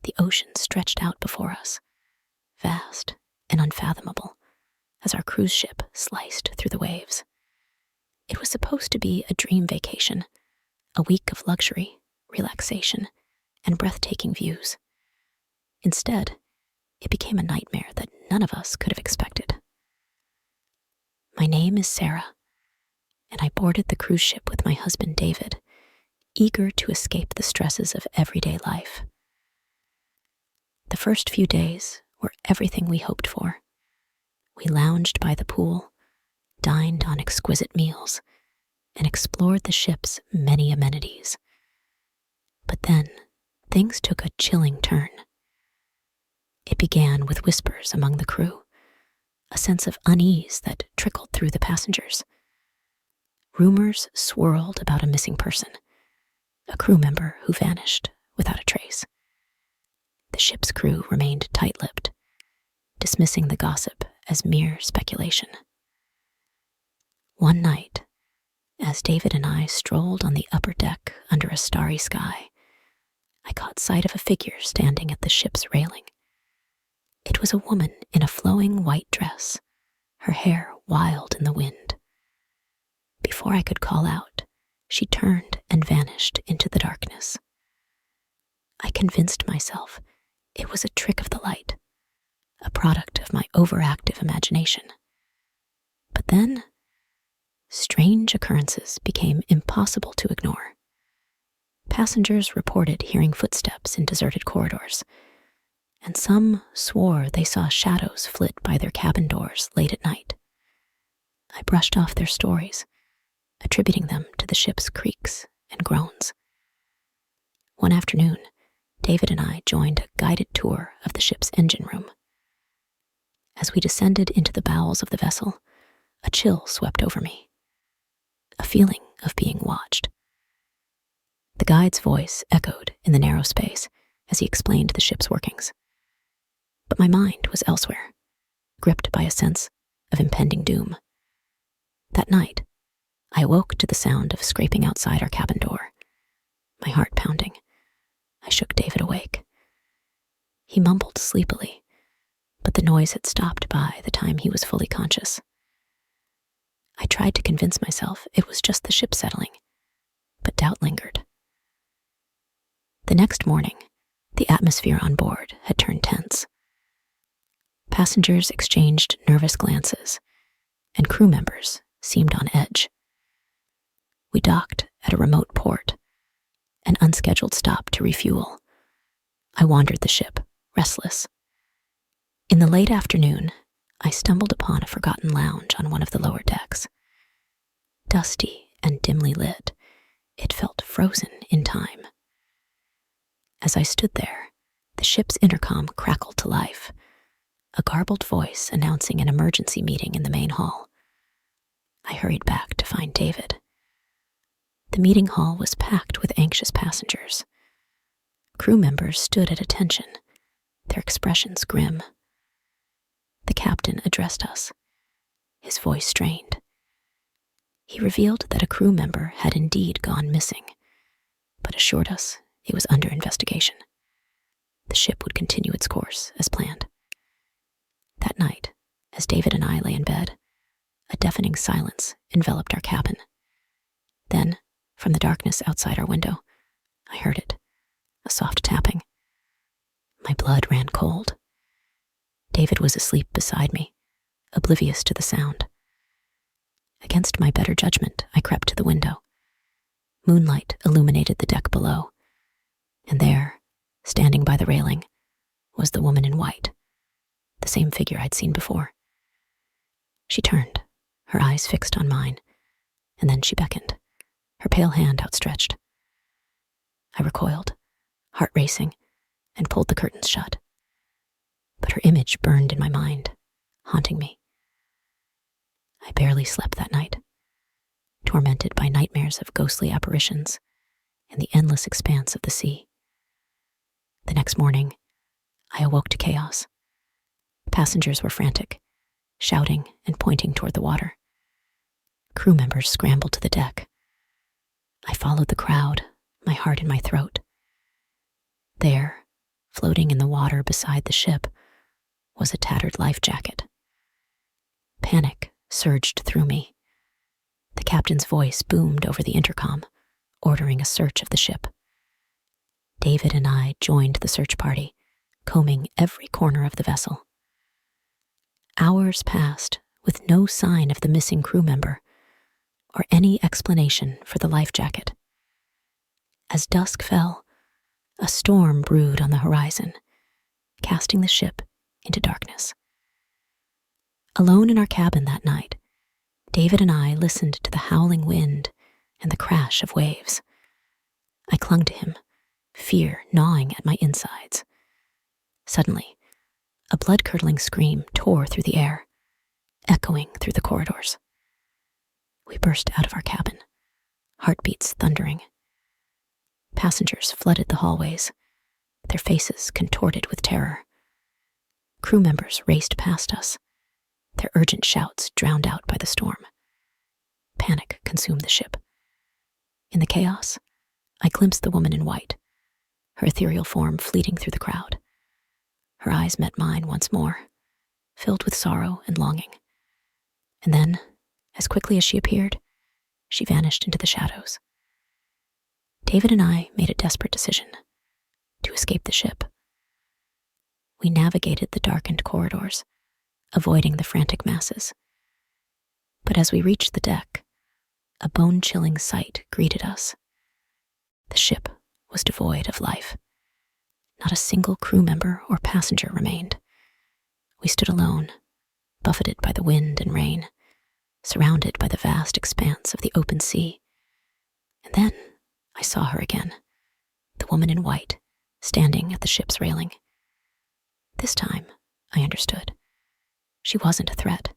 The ocean stretched out before us, vast and unfathomable, as our cruise ship sliced through the waves. It was supposed to be a dream vacation, a week of luxury, relaxation, and breathtaking views. Instead, it became a nightmare that none of us could have expected. My name is Sarah, and I boarded the cruise ship with my husband David, eager to escape the stresses of everyday life. The first few days were everything we hoped for. We lounged by the pool, dined on exquisite meals, and explored the ship's many amenities. But then, things took a chilling turn. It began with whispers among the crew, a sense of unease that trickled through the passengers. Rumors swirled about a missing person, a crew member who vanished without a trace. The ship's crew remained tight-lipped, dismissing the gossip as mere speculation. One night, as David and I strolled on the upper deck under a starry sky, I caught sight of a figure standing at the ship's railing. It was a woman in a flowing white dress, her hair wild in the wind. Before I could call out, she turned and vanished into the darkness. I convinced myself it was a trick of the light, a product of my overactive imagination. But then, strange occurrences became impossible to ignore. Passengers reported hearing footsteps in deserted corridors, and some swore they saw shadows flit by their cabin doors late at night. I brushed off their stories, attributing them to the ship's creaks and groans. One afternoon, David and I joined a guided tour of the ship's engine room. As we descended into the bowels of the vessel, a chill swept over me, a feeling of being watched. The guide's voice echoed in the narrow space as he explained the ship's workings. But my mind was elsewhere, gripped by a sense of impending doom. That night, I awoke to the sound of scraping outside our cabin door, my heart pounding. I shook David awake. He mumbled sleepily, but the noise had stopped by the time he was fully conscious. I tried to convince myself it was just the ship settling, but doubt lingered. The next morning, the atmosphere on board had turned tense. Passengers exchanged nervous glances, and crew members seemed on edge. We docked at a remote port, an unscheduled stop to refuel. I wandered the ship, restless. In the late afternoon, I stumbled upon a forgotten lounge on one of the lower decks. Dusty and dimly lit, it felt frozen in time. As I stood there, the ship's intercom crackled to life, a garbled voice announcing an emergency meeting in the main hall. I hurried back to find David. The meeting hall was packed with anxious passengers. Crew members stood at attention, their expressions grim. The captain addressed us, his voice strained. He revealed that a crew member had indeed gone missing, but assured us it was under investigation. The ship would continue its course as planned. That night, as David and I lay in bed, a deafening silence enveloped our cabin. Then, from the darkness outside our window, I heard it, a soft tapping. My blood ran cold. David was asleep beside me, oblivious to the sound. Against my better judgment, I crept to the window. Moonlight illuminated the deck below, and there, standing by the railing, was the woman in white, the same figure I'd seen before. She turned, her eyes fixed on mine, and then she beckoned, her pale hand outstretched. I recoiled, heart racing, and pulled the curtains shut. But her image burned in my mind, haunting me. I barely slept that night, tormented by nightmares of ghostly apparitions and the endless expanse of the sea. The next morning, I awoke to chaos. Passengers were frantic, shouting and pointing toward the water. Crew members scrambled to the deck. I followed the crowd, my heart in my throat. There, Floating in the water beside the ship was a tattered life jacket. Panic surged through me. The captain's voice boomed over the intercom, ordering a search of the ship. David and I joined the search party, combing every corner of the vessel. Hours passed with no sign of the missing crew member or any explanation for the life jacket. As dusk fell, a storm brewed on the horizon, casting the ship into darkness. Alone in our cabin that night, David and I listened to the howling wind and the crash of waves. I clung to him, fear gnawing at my insides. Suddenly, a blood-curdling scream tore through the air, echoing through the corridors. We burst out of our cabin, heartbeats thundering. Passengers flooded the hallways, their faces contorted with terror. Crew members raced past us, their urgent shouts drowned out by the storm. Panic consumed the ship. In the chaos, I glimpsed the woman in white, her ethereal form fleeting through the crowd. Her eyes met mine once more, filled with sorrow and longing. And then, as quickly as she appeared, she vanished into the shadows. David and I made a desperate decision to escape the ship. We navigated the darkened corridors, avoiding the frantic masses. But as we reached the deck, a bone-chilling sight greeted us. The ship was devoid of life. Not a single crew member or passenger remained. We stood alone, buffeted by the wind and rain, surrounded by the vast expanse of the open sea. And then I saw her again, the woman in white, standing at the ship's railing. This time, I understood. She wasn't a threat.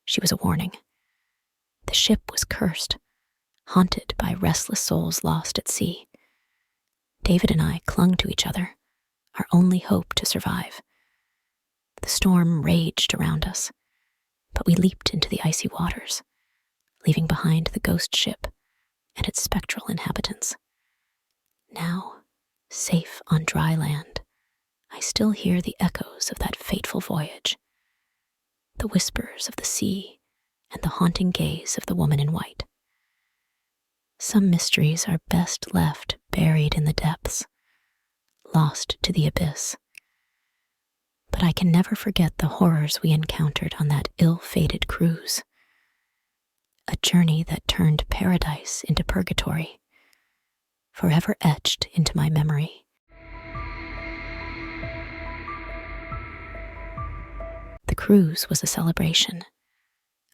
She was a warning. The ship was cursed, haunted by restless souls lost at sea. David and I clung to each other, our only hope to survive. The storm raged around us, but we leaped into the icy waters, leaving behind the ghost ship and its spectral inhabitants. Now, safe on dry land, I still hear the echoes of that fateful voyage, the whispers of the sea and the haunting gaze of the woman in white. Some mysteries are best left buried in the depths, lost to the abyss. But I can never forget the horrors we encountered on that ill-fated cruise. A journey that turned paradise into purgatory, forever etched into my memory. The cruise was a celebration,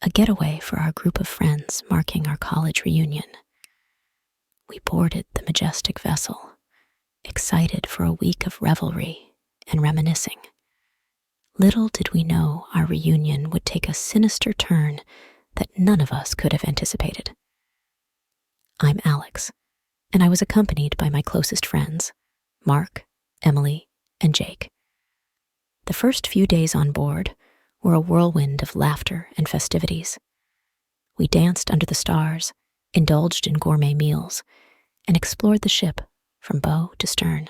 a getaway for our group of friends marking our college reunion. We boarded the majestic vessel, excited for a week of revelry and reminiscing. Little did we know our reunion would take a sinister turn that none of us could have anticipated. I'm Alex, and I was accompanied by my closest friends, Mark, Emily, and Jake. The first few days on board were a whirlwind of laughter and festivities. We danced under the stars, indulged in gourmet meals, and explored the ship from bow to stern.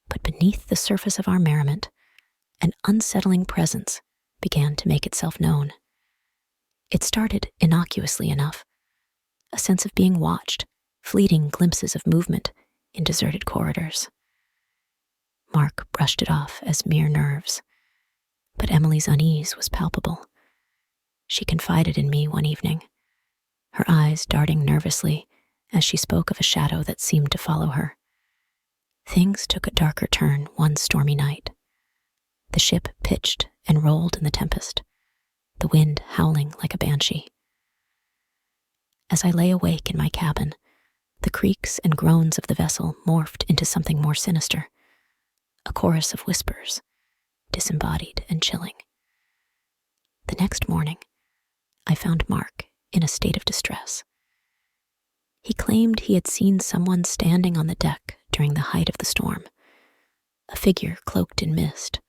But beneath the surface of our merriment, an unsettling presence began to make itself known. It started innocuously enough, a sense of being watched, fleeting glimpses of movement in deserted corridors. Mark brushed it off as mere nerves, but Emily's unease was palpable. She confided in me one evening, her eyes darting nervously as she spoke of a shadow that seemed to follow her. Things took a darker turn one stormy night. The ship pitched and rolled in the tempest, the wind howling like a banshee. As I lay awake in my cabin, the creaks and groans of the vessel morphed into something more sinister, a chorus of whispers, disembodied and chilling. The next morning, I found Mark in a state of distress. He claimed he had seen someone standing on the deck during the height of the storm, a figure cloaked in mist,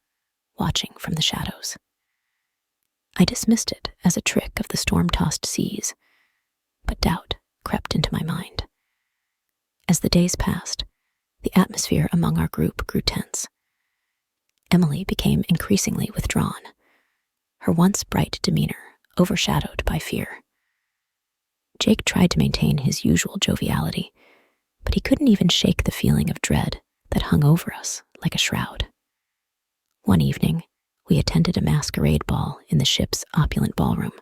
watching from the shadows. I dismissed it as a trick of the storm-tossed seas, but doubt crept into my mind. As the days passed, The atmosphere among our group grew tense. Emily became increasingly withdrawn, her once bright demeanor overshadowed by fear. Jake tried to maintain his usual joviality, but he couldn't even shake the feeling of dread that hung over us like a shroud. One evening, we attended a masquerade ball in the ship's opulent ballroom.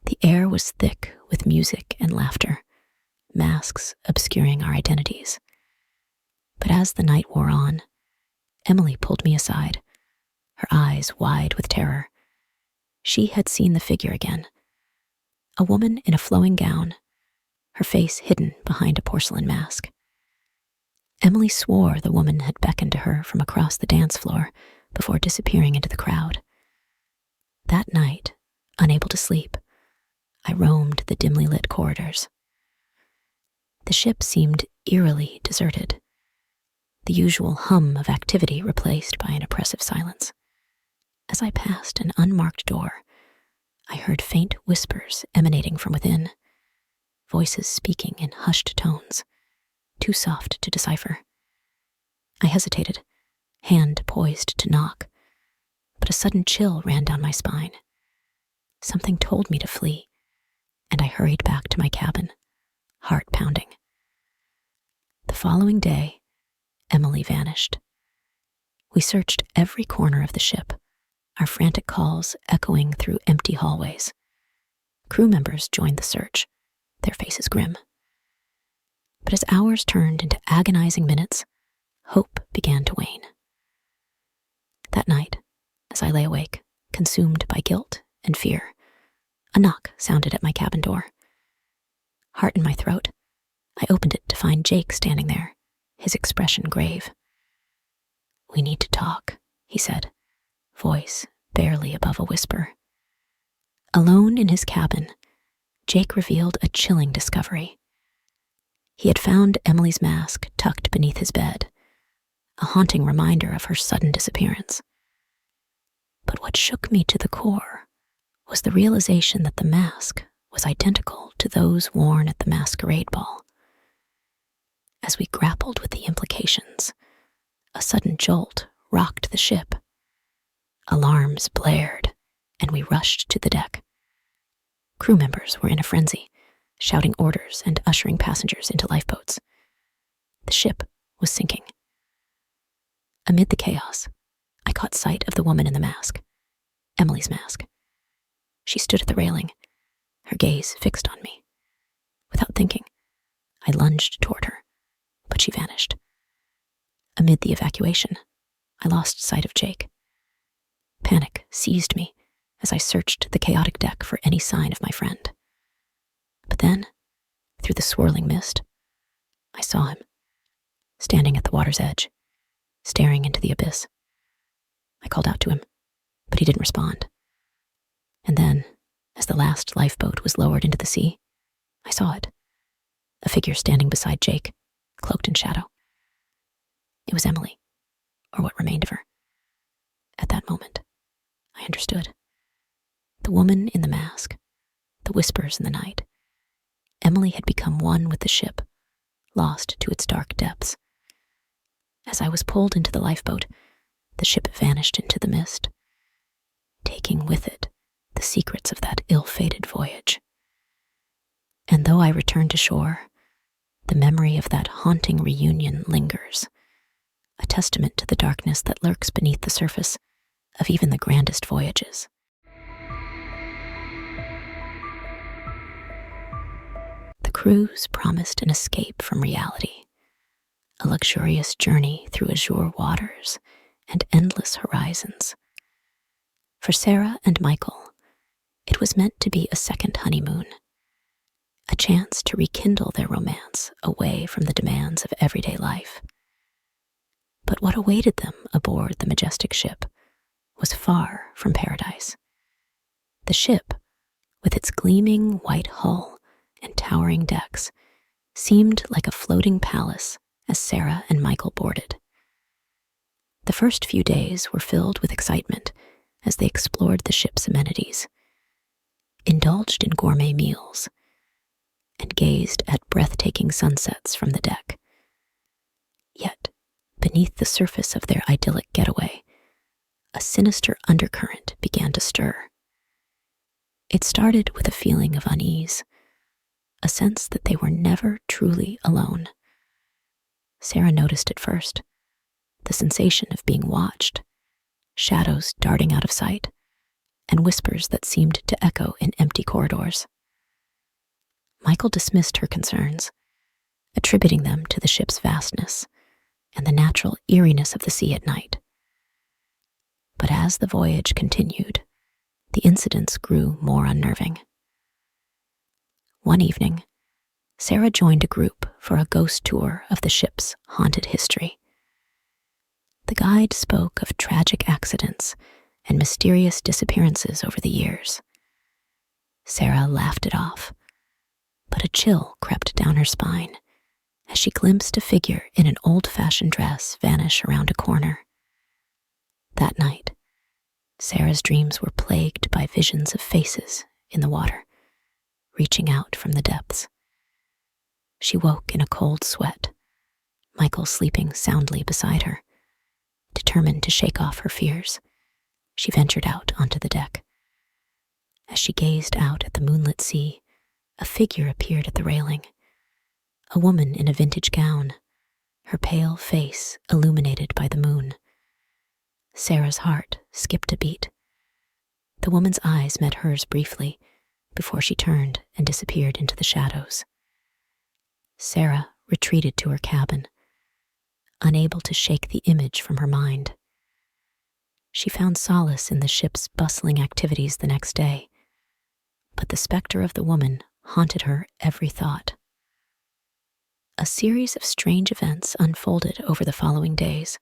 The air was thick with music and laughter, masks obscuring our identities. But as the night wore on, Emily pulled me aside, her eyes wide with terror. She had seen the figure again, a woman in a flowing gown, her face hidden behind a porcelain mask. Emily swore the woman had beckoned to her from across the dance floor before disappearing into the crowd. That night, unable to sleep, I roamed the dimly lit corridors. The ship seemed eerily deserted, the usual hum of activity replaced by an oppressive silence. As I passed an unmarked door, I heard faint whispers emanating from within, voices speaking in hushed tones, too soft to decipher. I hesitated, hand poised to knock, but a sudden chill ran down my spine. Something told me to flee, and I hurried back to my cabin, heart pounding. The following day, Emily vanished. We searched every corner of the ship, our frantic calls echoing through empty hallways. Crew members joined the search, their faces grim. But as hours turned into agonizing minutes, hope began to wane. That night, as I lay awake, consumed by guilt and fear, a knock sounded at my cabin door. Heart in my throat, I opened it to find Jake standing there, his expression grave. "We need to talk," he said, voice barely above a whisper. Alone in his cabin, Jake revealed a chilling discovery. He had found Emily's mask tucked beneath his bed, a haunting reminder of her sudden disappearance. But what shook me to the core was the realization that the mask was identical to those worn at the masquerade ball. As we grappled with the implications, a sudden jolt rocked the ship. Alarms blared, and we rushed to the deck. Crew members were in a frenzy, shouting orders and ushering passengers into lifeboats. The ship was sinking. Amid the chaos, I caught sight of the woman in the mask, Emily's mask. She stood at the railing, her gaze fixed on me. Without thinking, I lunged toward her, but she vanished. Amid the evacuation, I lost sight of Jake. Panic seized me as I searched the chaotic deck for any sign of my friend. But then, through the swirling mist, I saw him, standing at the water's edge, staring into the abyss. I called out to him, but he didn't respond. And then, as the last lifeboat was lowered into the sea, I saw it, a figure standing beside Jake, cloaked in shadow. It was Emily, or what remained of her. At that moment, I understood. The woman in the mask, the whispers in the night. Emily had become one with the ship, lost to its dark depths. As I was pulled into the lifeboat, the ship vanished into the mist, taking with it the secrets of that ill-fated voyage. And though I returned to shore, the memory of that haunting reunion lingers, a testament to the darkness that lurks beneath the surface of even the grandest voyages. The cruise promised an escape from reality, a luxurious journey through azure waters and endless horizons. For Sarah and Michael, it was meant to be a second honeymoon, a chance to rekindle their romance away from the demands of everyday life. But what awaited them aboard the majestic ship was far from paradise. The ship, with its gleaming white hull and towering decks, seemed like a floating palace as Sarah and Michael boarded. The first few days were filled with excitement as they explored the ship's amenities, indulged in gourmet meals, and gazed at breathtaking sunsets from the deck. Yet, beneath the surface of their idyllic getaway, a sinister undercurrent began to stir. It started with a feeling of unease, a sense that they were never truly alone. Sarah noticed it first, the sensation of being watched, shadows darting out of sight, and whispers that seemed to echo in empty corridors. Michael dismissed her concerns, attributing them to the ship's vastness and the natural eeriness of the sea at night. But as the voyage continued, the incidents grew more unnerving. One evening, Sarah joined a group for a ghost tour of the ship's haunted history. The guide spoke of tragic accidents and mysterious disappearances over the years. Sarah laughed it off, but a chill crept down her spine as she glimpsed a figure in an old-fashioned dress vanish around a corner. That night, Sarah's dreams were plagued by visions of faces in the water, reaching out from the depths. She woke in a cold sweat, Michael sleeping soundly beside her. Determined to shake off her fears, she ventured out onto the deck. As she gazed out at the moonlit sea, a figure appeared at the railing. A woman in a vintage gown, her pale face illuminated by the moon. Sarah's heart skipped a beat. The woman's eyes met hers briefly before she turned and disappeared into the shadows. Sarah retreated to her cabin, unable to shake the image from her mind. She found solace in the ship's bustling activities the next day, but the specter of the woman haunted her every thought. A series of strange events unfolded over the following days.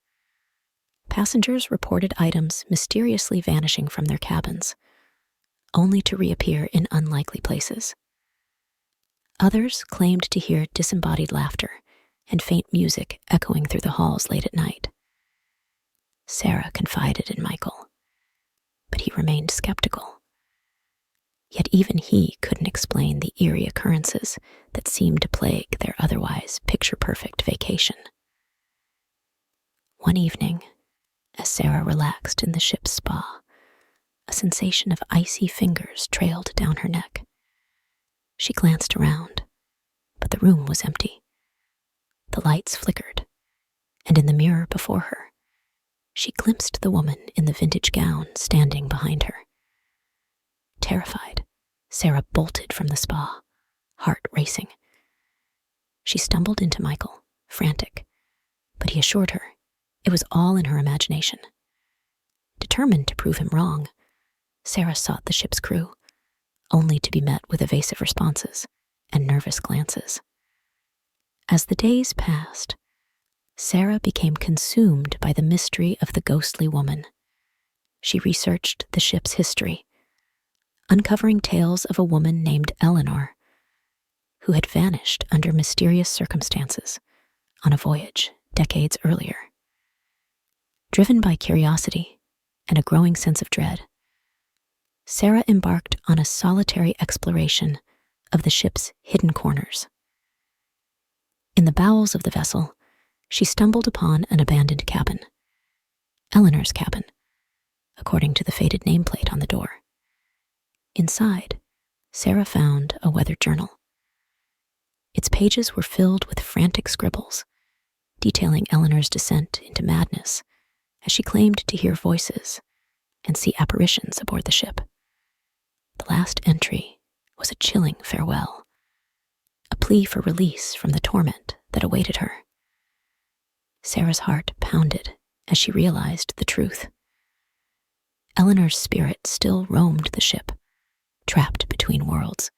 Passengers reported items mysteriously vanishing from their cabins, only to reappear in unlikely places. Others claimed to hear disembodied laughter and faint music echoing through the halls late at night. Sarah confided in Michael, but he remained skeptical. Yet even he couldn't explain the eerie occurrences that seemed to plague their otherwise picture-perfect vacation. One evening, as Sarah relaxed in the ship's spa, a sensation of icy fingers trailed down her neck. She glanced around, but the room was empty. The lights flickered, and in the mirror before her, she glimpsed the woman in the vintage gown standing behind her. Terrified, Sarah bolted from the spa, heart racing. She stumbled into Michael, frantic, but he assured her it was all in her imagination. Determined to prove him wrong, Sarah sought the ship's crew, only to be met with evasive responses and nervous glances. As the days passed, Sarah became consumed by the mystery of the ghostly woman. She researched the ship's history, uncovering tales of a woman named Eleanor, who had vanished under mysterious circumstances on a voyage decades earlier. Driven by curiosity and a growing sense of dread, Sarah embarked on a solitary exploration of the ship's hidden corners. In the bowels of the vessel, she stumbled upon an abandoned cabin, Eleanor's cabin, according to the faded nameplate on the door. Inside, Sarah found a weathered journal. Its pages were filled with frantic scribbles, detailing Eleanor's descent into madness as she claimed to hear voices and see apparitions aboard the ship. The last entry was a chilling farewell, a plea for release from the torment that awaited her. Sarah's heart pounded as she realized the truth. Eleanor's spirit still roamed the ship, trapped between worlds,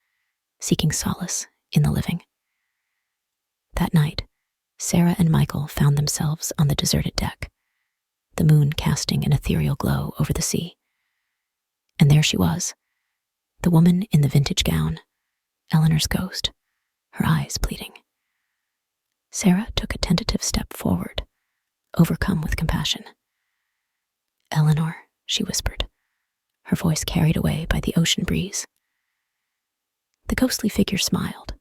seeking solace in the living. That night, Sarah and Michael found themselves on the deserted deck, the moon casting an ethereal glow over the sea. And there she was, the woman in the vintage gown, Eleanor's ghost, her eyes pleading. Sarah took a tentative step forward, overcome with compassion. "Eleanor," she whispered, her voice carried away by the ocean breeze. The ghostly figure smiled,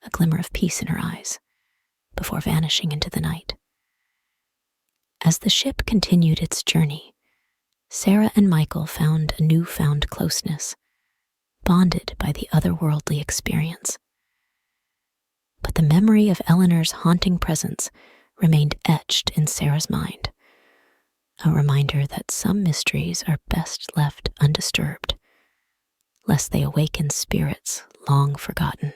a glimmer of peace in her eyes, before vanishing into the night. As the ship continued its journey, Sarah and Michael found a newfound closeness, bonded by the otherworldly experience. But the memory of Eleanor's haunting presence remained etched in Sarah's mind, a reminder that some mysteries are best left undisturbed, lest they awaken spirits long forgotten.